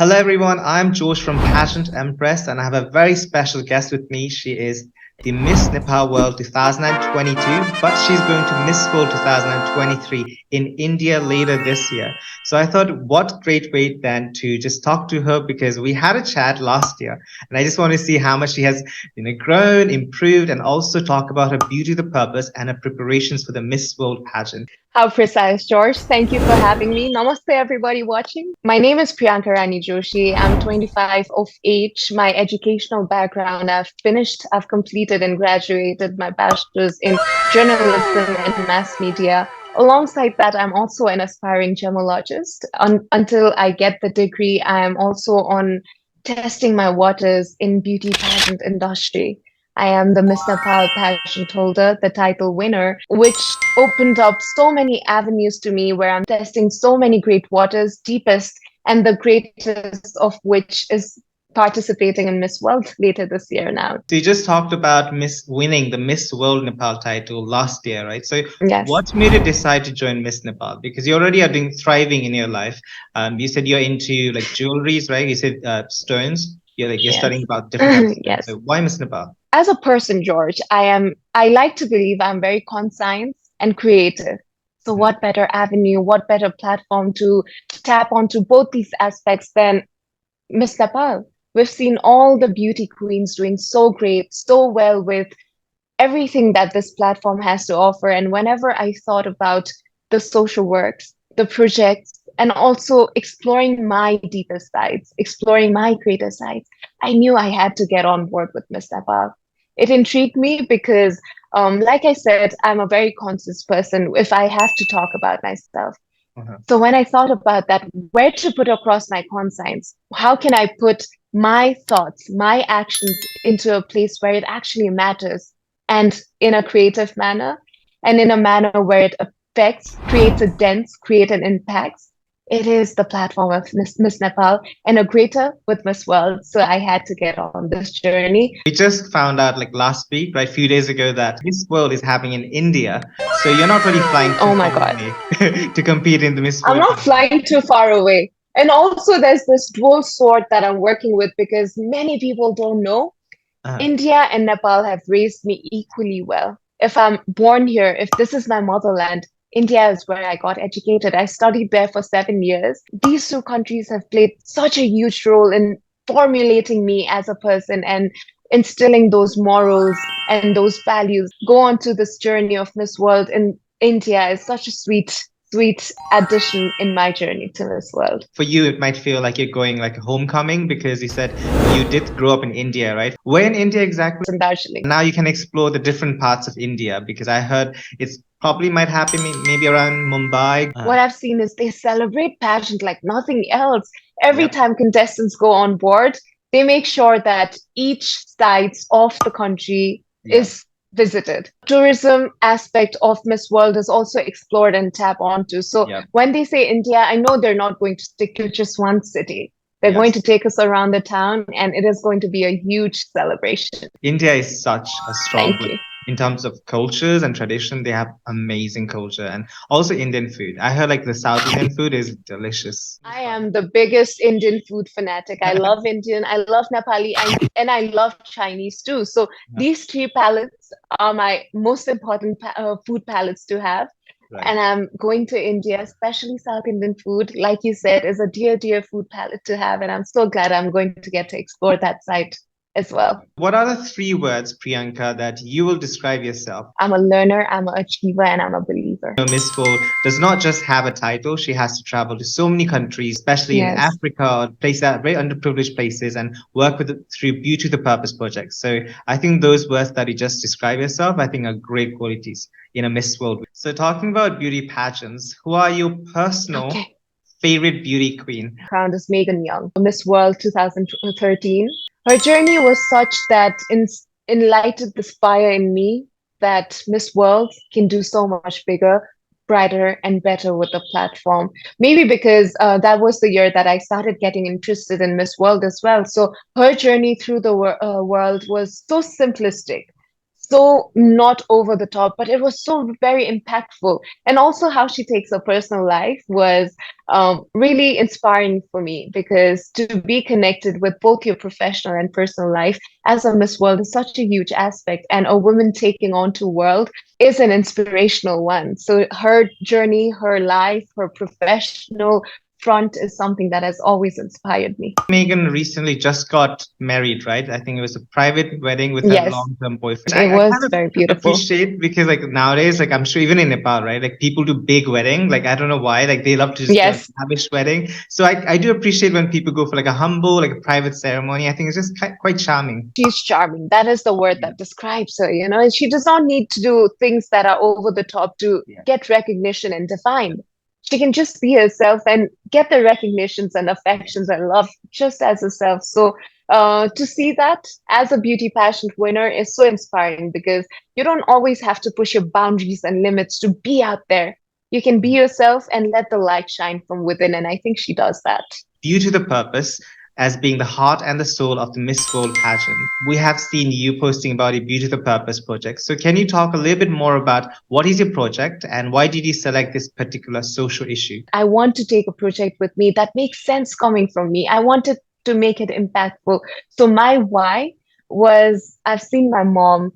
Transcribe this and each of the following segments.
Hello, everyone. I'm Josh from Pageant Empress, and I have a very special guest with me. She is the Miss Nepal World 2022, but she's going to Miss World 2023 in India later this year. So I thought, what great way then to just talk to her because we had a chat last year, and I just want to see how much she has, grown, improved, and also talk about her beauty, the purpose, and her preparations for the Miss World pageant. How precise, George. Thank you for having me. Namaste, everybody watching. My name is Priyanka Rani Joshi. I'm 25 of age. My educational background, I've completed and graduated my bachelor's in journalism and mass media. Alongside that, I'm also an aspiring gemologist. Until I get the degree, I am also on testing my waters in beauty pageant industry. I am the Miss Nepal pageant holder, the title winner, which opened up so many avenues to me where I'm testing so many great waters, deepest and the greatest of which is participating in Miss World later this year now. So you just talked about Miss winning the Miss World Nepal title last year, right? So Yes. what made you decide to join Miss Nepal? Because you already are doing thriving in your life. You said you're into like jewelries, right? You said stones. You're studying Yes. about different types of stones. Yes. So why Miss Nepal? As a person, George, I like to believe I'm very conscious and creative. So Mhm. what better avenue, what better platform to tap onto both these aspects than Miss Nepal? We've seen all the beauty queens doing so great, so well with everything that this platform has to offer. And whenever I thought about the social works, the projects, and also exploring my deeper sides, exploring my greater sides, I knew I had to get on board with Miss Nepal. It intrigued me because, like I said, I'm a very conscious person if I have to talk about myself. Uh-huh. So when I thought about that, where to put across my conscience, how can I put my thoughts, my actions into a place where it actually matters and in a creative manner and in a manner where it affects, creates a dent, create an impact. It is the platform of Miss Nepal and a greater with Miss World. So I had to get on this journey. We just found out like last week, right, a few days ago, that Miss World is happening in India. So you're not really flying too Oh my far God. away to compete in the Miss I'm World. not flying too far away. And also, there's this dual sword that I'm working with because many people don't know. Uh, India and Nepal have raised me equally well. If I'm born here, if this is my motherland, India is where I got educated. I studied there for 7 years. These two countries have played such a huge role in formulating me as a person and instilling those morals and those values. Go on to this journey of Miss World in India is such a sweet addition in my journey to Miss World. for you, it might feel like you're going like a homecoming because you said you did grow up in India, right? Where in India exactly? In Darjeeling. Now you can explore the different parts of India because I heard it's probably might happen maybe around Mumbai. What I've seen is they celebrate pageant like nothing else. Every Yep. time contestants go on board, they make sure that each sides of the country Yep. is visited. Tourism aspect of Miss World is also explored and tap onto. So Yep. when they say India, I know they're not going to stick to just one city. They're going Yes. to take us around the town, and it is going to be a huge celebration. India is such a strong Thank place you. in terms of cultures and tradition. They have amazing culture and also Indian food. I heard like the South Indian food is delicious. I am the biggest Indian food fanatic. I love Indian, I love Nepali, and I love Chinese too. So these three palettes are my most important food palettes to have. Right. And I'm going to India, especially South Indian food, like you said, is a dear food palette to have. And I'm so glad I'm going to get to explore that side as well. What are the three words, Priyanka, that you will describe yourself? I'm a learner, I'm an achiever, and I'm a believer. Miss World does not just have a title, she has to travel to so many countries, especially in Yes. Africa, places that very underprivileged places, and work with through Beauty to the Purpose projects. So I think those words that you just described yourself, I think are great qualities in a Miss World. So talking about beauty pageants, who are your personal Okay. favorite beauty queen? Background is Megan Young, Miss World 2013. Her journey was such that enlightened this fire in me that Miss World can do so much bigger, brighter, and better with the platform. Maybe because that was the year that I started getting interested in Miss World as well. So her journey through the world was so simplistic, so not over the top, but it was so very impactful. And also how she takes her personal life was really inspiring for me, because to be connected with both your professional and personal life as a Miss World is such a huge aspect. And a woman taking on to world is an inspirational one. So her journey, her life, her professional front is something that has always inspired me. Megan recently just got married, right? I think it was a private wedding with her Yes, long-term boyfriend. it I kind was of very beautiful. appreciate because like nowadays, like I'm sure even in Nepal, right? Like people do big wedding. Like I don't know why, like they love to just do a Yes, lavish wedding. So I do appreciate when people go for like a humble, like a private ceremony. I think it's just quite charming. she's charming. That is the word Yeah. that describes her, you know, and she does not need to do things that are over the top to Yeah. get recognition and defined. She can just be herself and get the recognitions and affections and love just as herself. So to see that as a beauty pageant winner is so inspiring, because you don't always have to push your boundaries and limits to be out there. You can be yourself and let the light shine from within. And I think she does that. Due to the purpose as being the heart and the soul of the Miss World pageant, we have seen you posting about a Beauty the Purpose project. So, can you talk a little bit more about what is your project and why did you select this particular social issue? I want to take a project with me that makes sense coming from me. I wanted to make it impactful. So my why was, I've seen my mom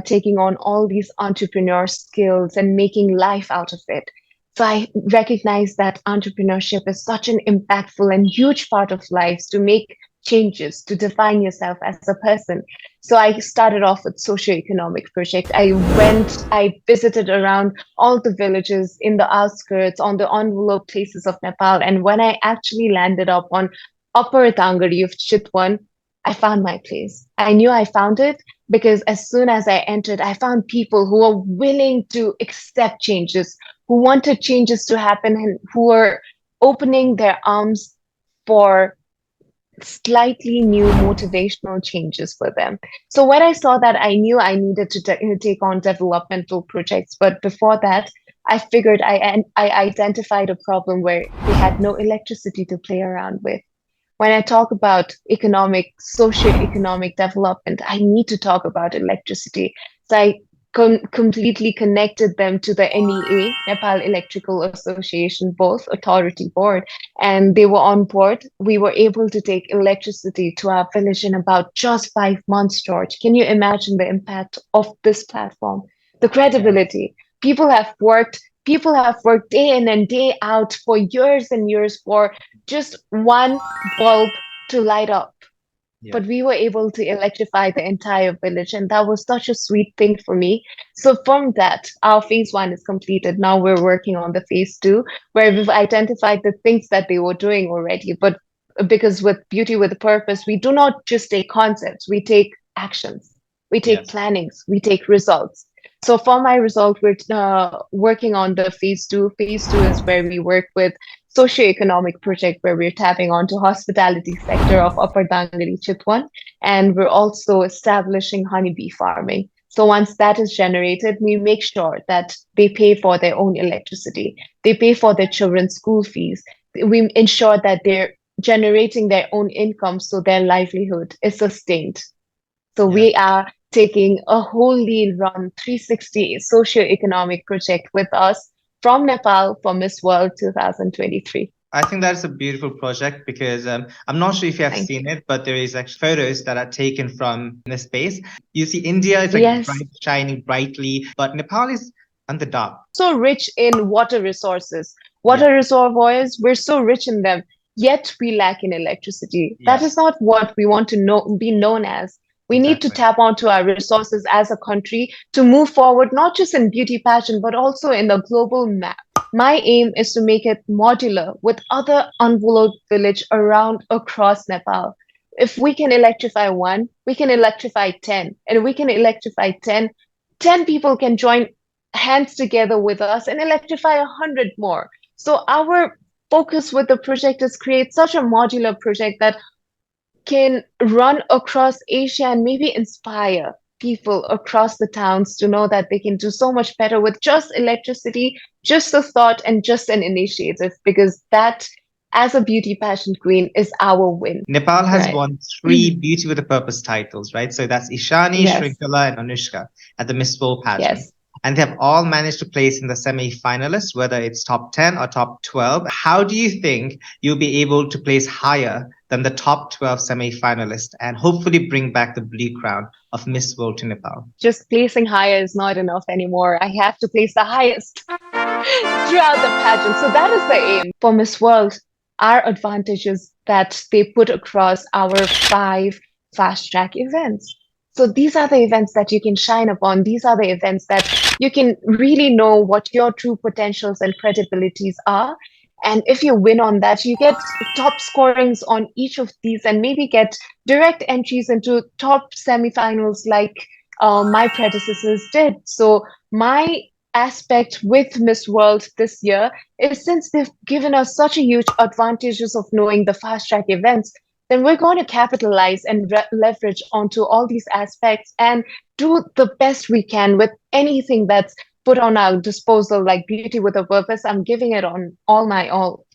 taking on all these entrepreneur skills and making life out of it. So I recognize that entrepreneurship is such an impactful and huge part of life, to make changes, to define yourself as a person. So I started off with socio-economic project. I visited around all the villages in the outskirts, on the envelope places of Nepal. And when I actually landed up on Upper Tangari of Chitwan, I found my place. I knew I found it because as soon as I entered, I found people who were willing to accept changes, who wanted changes to happen, and who were opening their arms for slightly new motivational changes for them. So when I saw that, I knew I needed to take on developmental projects. But before that, I figured I identified a problem where they had no electricity to play around with. When I talk about socio-economic development, I need to talk about electricity. So I completely connected them to the NEA, Nepal Electrical Association, both authority board, and they were on board. We were able to take electricity to our village in about just 5 months, George. Can you imagine the impact of this platform? The credibility. People have worked day in and day out for years and years for just one bulb to light up. Yeah. But we were able to electrify the entire village, and that was such a sweet thing for me. So, from that, our phase one is completed. Now we're working on the phase two, where we've identified the things that they were doing already. But because with Beauty with a Purpose, we do not just take concepts, we take actions, we take Yes. plannings, we take results. So for my result, we're working on the phase two. Phase two is where we work with socio-economic project, where we're tapping onto hospitality sector of Upper Dangari Chitwan, and we're also establishing honeybee farming. So once that is generated, we make sure that they pay for their own electricity, they pay for their children's school fees. We ensure that they're generating their own income so their livelihood is sustained. So Yeah. we are taking a wholly run 360 socio-economic project with us from Nepal for Miss World 2023. I think that's a beautiful project because I'm not sure if you have Thank seen you. it, but there is actually photos that are taken from the space. You see, India is like Yes, bright, shining brightly, but Nepal is on the dark. so rich in water resources, Yeah, water reservoirs, we're so rich in them, yet we lack in electricity. That is yes, not what we want to be known as. We need to exactly. tap onto our resources as a country to move forward, not just in beauty pageant, but also in the global map. My aim is to make it modular with other undeveloped village around across Nepal. If we can electrify one, we can electrify 10. And if we can electrify 10, 10 people can join hands together with us and electrify 100 more. So our focus with the project is create such a modular project that can run across Asia and maybe inspire people across the towns to know that they can do so much better with just electricity, just a thought, and just an initiative, because that as a beauty pageant queen is our win, Nepal has right? won three Beauty with a Purpose titles, right? So that's Ishani, Yes, Shrinkala, and Anushka at the Miss World pageant. yes. And they have all managed to place in the semi-finalists, whether it's top 10 or top 12. How do you think you'll be able to place higher than the top 12 semi-finalists and hopefully bring back the blue crown of Miss World to Nepal? Just placing higher is not enough anymore. I have to place the highest throughout the pageant. So that is the aim for Miss World. Our advantages that they put across our five fast track events. So these are the events that you can shine upon. These are the events that you can really know what your true potentials and credibilities are. And if you win on that, you get top scorings on each of these and maybe get direct entries into top semifinals like my predecessors did. So my aspect with Miss World this year is since they've given us such a huge advantages of knowing the fast track events, then we're going to capitalize and leverage onto all these aspects and do the best we can with anything that's put on our disposal, like beauty with a purpose. I'm giving it on all my all.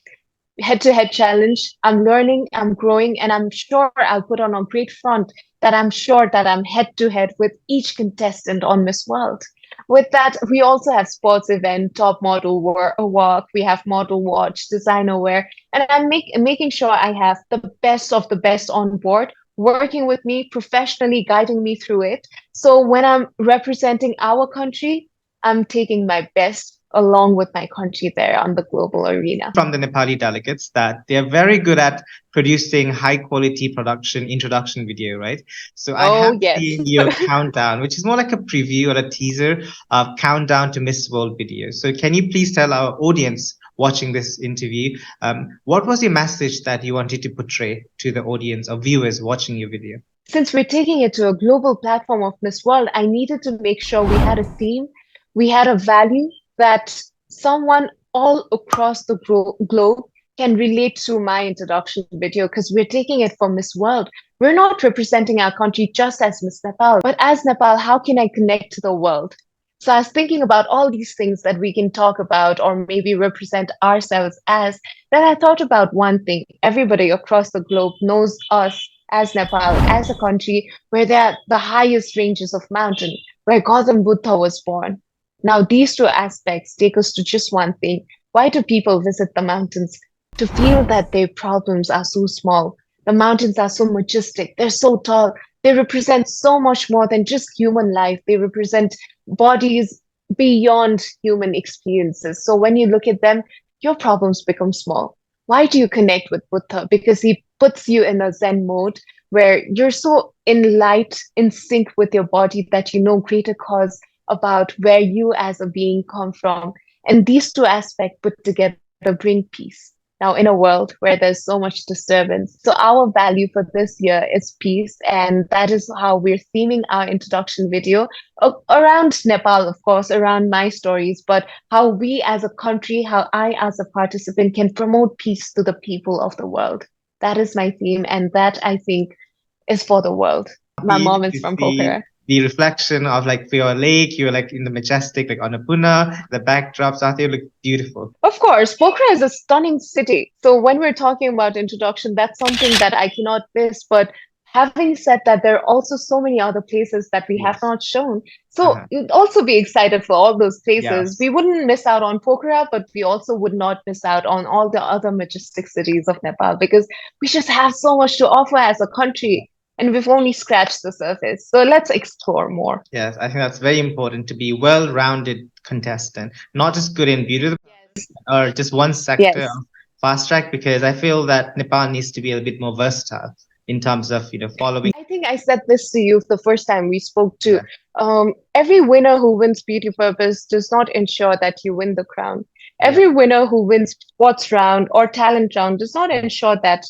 Head to head challenge. I'm learning, I'm growing, and I'm sure I'll put on a great front that I'm sure that I'm head to head with each contestant on Miss World. With that, we also have sports event, top model walk, we have model watch, designer wear, and I'm making sure I have the best of the best on board, working with me professionally, guiding me through it. So when I'm representing our country, I'm taking my best along with my country there on the global arena. From the Nepali delegates that they are very good at producing high quality production introduction video, right? So I have Oh, yes. seen your countdown, which is more like a preview or a teaser of countdown to Miss World video. So can you please tell our audience watching this interview, what was your message that you wanted to portray to the audience or viewers watching your video? Since we're taking it to a global platform of Miss World, I needed to make sure we had a theme, we had a value that someone all across the globe can relate to my introduction video because we're taking it for Miss World. We're not representing our country just as Miss Nepal, but as Nepal, how can I connect to the world? So I was thinking about all these things that we can talk about or maybe represent ourselves as. Then I thought about one thing. Everybody across the globe knows us as Nepal, as a country where there are the highest ranges of mountain, where Gautam Buddha was born. Now, these two aspects take us to just one thing. Why do people visit the mountains? To feel that their problems are so small. The mountains are so majestic. They're so tall. They represent so much more than just human life. They represent bodies beyond human experiences. So when you look at them, your problems become small. Why do you connect with Buddha? Because he puts you in a Zen mode where you're so in light, in sync with your body that you know greater cause about where you as a being come from. And these two aspects put together bring peace. Now, in a world where there's so much disturbance. So, our value for this year is peace. And that is how we're theming our introduction video around Nepal, of course, around my stories, but how we as a country, how I as a participant can promote peace to the people of the world. That is my theme. And that I think is for the world. My Happy mom is to from see Pokhara. the reflection of like your lake, you're like in the majestic like Annapurna, the backdrops out there look beautiful. Of course, Pokhara is a stunning city. So when we're talking about introduction, that's something that I cannot miss. But having said that, there are also so many other places that we have Yes. not shown. So Uh-huh. you'd also be excited for all those places. Yes. We wouldn't miss out on Pokhara, but we also would not miss out on all the other majestic cities of Nepal because we just have so much to offer as a country. And we've only scratched the surface. So let's explore more. Yes, I think that's very important to be well-rounded contestant, not just good in beauty Yes. or just one sector Yes. of fast track, because I feel that Nepal needs to be a bit more versatile in terms of, following. I think I said this to you the first time we spoke too. Yeah. Every winner who wins Beauty Purpose does not ensure that you win the crown. Yeah. Every winner who wins Sports Round or Talent Round does not ensure that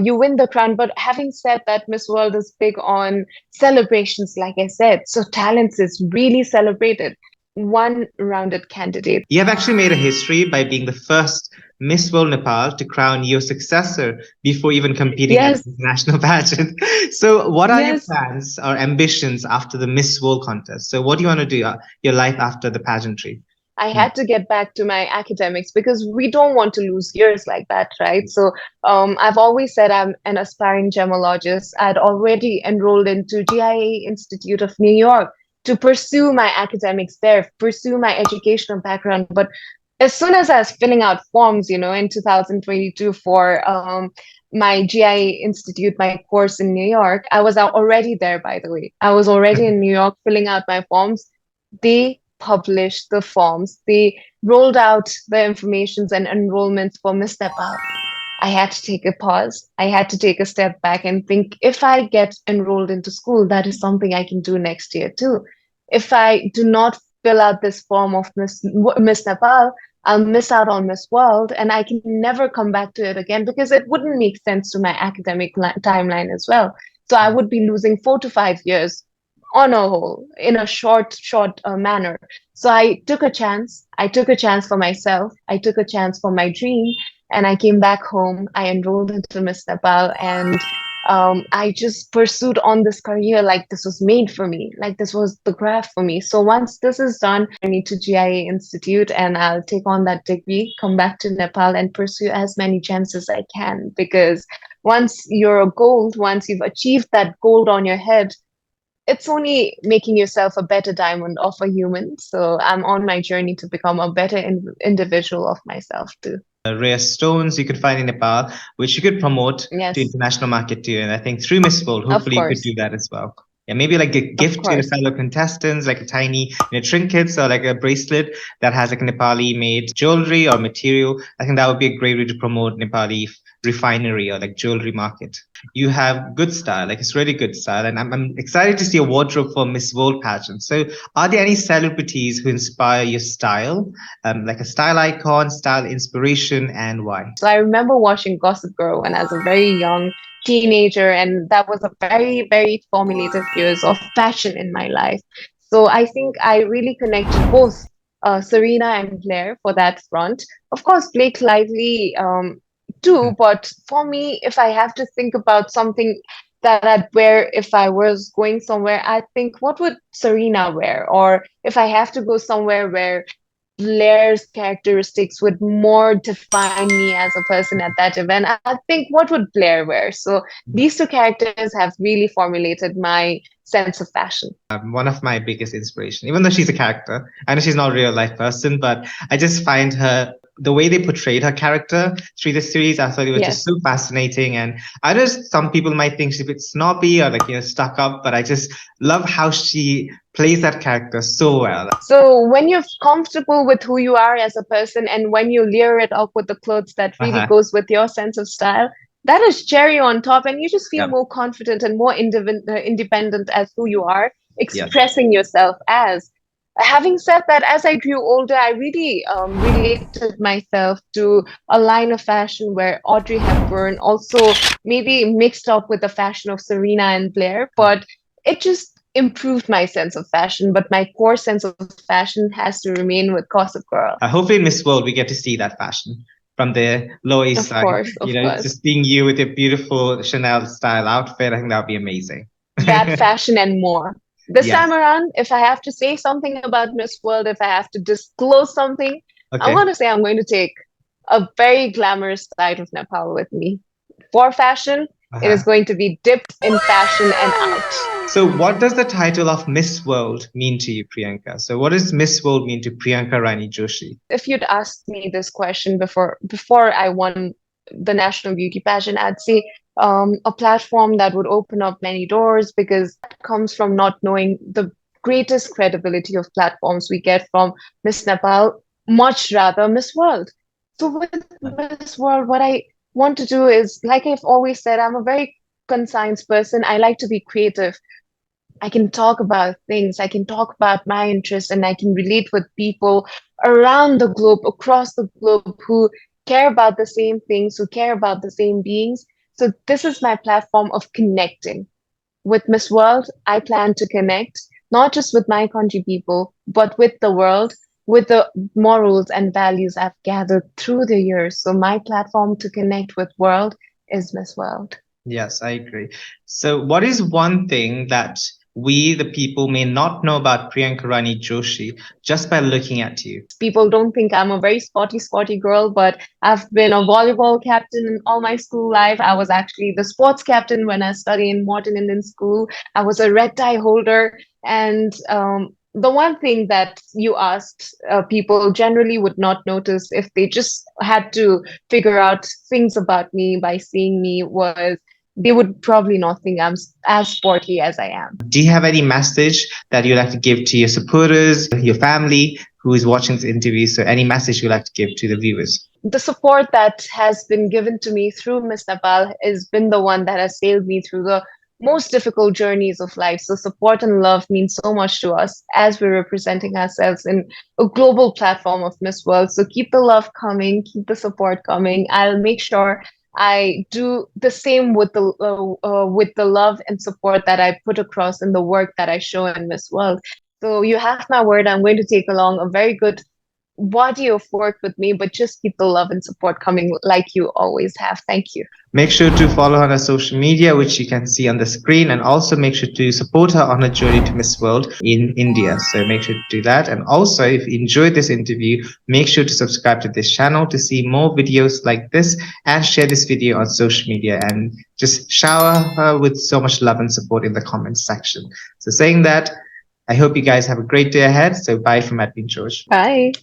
you win the crown. But having said that, Miss World is big on celebrations, like I said. So talents is really celebrated. One-rounded candidate. You have actually made a history by being the first Miss World Nepal to crown your successor before even competing at Yes, the national pageant. So, what are your yes. plans or ambitions after the Miss World contest? So, what do you want to do your life after the pageantry? I had to get back to my academics because we don't want to lose years like that, right? So I've always said I'm an aspiring gemologist. I'd already enrolled into GIA Institute of New York to pursue my academics there, pursue my educational background. But as soon as I was filling out forms, in 2022 for my GIA Institute, my course in New York, I was already there, by the way. I was already in New York filling out my forms. They published the forms. They rolled out the informations and enrollments for Miss Nepal. I had to take a pause. I had to take a step back and think if I get enrolled into school, that is something I can do next year too. If I do not fill out this form of Miss Nepal, I'll miss out on Miss World and I can never come back to it again because it wouldn't make sense to my academic timeline as well. So I would be losing 4 to 5 years on a whole in a short manner. So I took a chance. I took a chance for myself. I took a chance for my dream and I came back home. I enrolled into Miss Nepal and I just pursued on this career like this was made for me, like this was the craft for me. So once this is done, I need to GIA Institute and I'll take on that degree, come back to Nepal and pursue as many gems as I can. Because once you're a gold, once you've achieved that gold on your head, it's only making yourself a better diamond of a human. So I'm on my journey to become a better individual of myself too. Rare stones you could find in Nepal, which you could promote to Yes, international market too. And I think through Miss World, of hopefully you could course, do that as well. Yeah, maybe like a of gift to your course. fellow contestants, like a tiny, trinkets or like a bracelet that has like Nepali made jewelry or material. I think that would be a great way to promote Nepali refinery or like jewelry market. You have good style, like it's really good style, and I'm excited to see a wardrobe for Miss World pageant. So, are there any celebrities who inspire your style, like a style icon, style inspiration, and why? So I remember watching Gossip Girl when I was a very young teenager, and that was a very, very formative years of fashion in my life. So I think I really connect to both Serena and Blair for that front. Of course, Blake Lively too, but for me, if I have to think about something that I'd wear if I was going somewhere, I think what would Serena wear? Or if I have to go somewhere where Blair's characteristics would more define me as a person at that event. I think what would Blair wear? So these two characters have really formulated my sense of fashion. One of my biggest inspiration, even though she's a character. I know she's not a real life person, but I just find her the way they portrayed her character through the series. I thought it was just Yes. so fascinating. And I know some people might think she's a bit snobby or like stuck up, but I just love how she plays that character so well. So when you're comfortable with who you are as a person and when you layer it up with the clothes that really Uh-huh. goes with your sense of style, that is cherry on top, and you just feel Yeah. more confident and more independent as who you are, Yeah. expressing yourself as. Having said that, as I grew older, I really related myself to a line of fashion where Audrey Hepburn also maybe mixed up with the fashion of Serena and Blair, but it just improved my sense of fashion. But my core sense of fashion has to remain with Gossip Girl. Hopefully in Miss World we get to see that fashion from the Lower East Of Side. course, of course. Just seeing you with your beautiful Chanel style outfit, I think that would be amazing. That fashion and more. This Yes. time around, if I have to say something about Miss World, if I have to disclose something, I'm Okay. going to say I'm going to take a very glamorous side of Nepal with me. For fashion, it is Uh-huh. going to be dipped in fashion and out. So, what does the title of Miss World mean to you, Priyanka? So, what does Miss World mean to Priyanka Rani Joshi? If you'd asked me this question before I won the national beauty pageant, I'd say a platform that would open up many doors because that comes from not knowing the greatest credibility of platforms we get from Miss Nepal, much rather Miss World. So with Miss World, what I want to do is, like I've always said, I'm a very concise person. I like to be creative. I can talk about things, I can talk about my interests, and I can relate with people around the globe, across the globe, who care about the same things, who care about the same beings. So, this is my platform of connecting. With Miss World, I plan to connect not just with my country people, but with the world, with the morals and values I've gathered through the years. So, my platform to connect with world is Miss World. Yes, I agree. So, what is one thing that we, the people, may not know about Priyanka Rani Joshi just by looking at you? People don't think I'm a very sporty girl, but I've been a volleyball captain in all my school life. I was actually the sports captain when I studied in Morton Indian School. I was a red tie holder. And the one thing that you asked, people generally would not notice if they just had to figure out things about me by seeing me was they would probably not think I'm as sporty as I am. Do you have any message that you'd like to give to your supporters, your family who is watching this interview? So, any message you'd like to give to the viewers? The support that has been given to me through Miss Nepal has been the one that has sailed me through the most difficult journeys of life. So support and love means so much to us as we're representing ourselves in a global platform of Miss World. So keep the love coming, keep the support coming. I'll make sure I do the same with the love and support that I put across in the work that I show in Miss World. So you have my word. I'm going to take along a very good body of work with me, but just keep the love and support coming like you always have. Thank you. Make sure to follow her on her social media, which you can see on the screen, and also make sure to support her on her journey to Miss World in India. So make sure to do that. And also, if you enjoyed this interview, make sure to subscribe to this channel to see more videos like this, and share this video on social media, and just shower her with so much love and support in the comments section. So saying that, I hope you guys have a great day ahead. So bye from Admin George. Bye.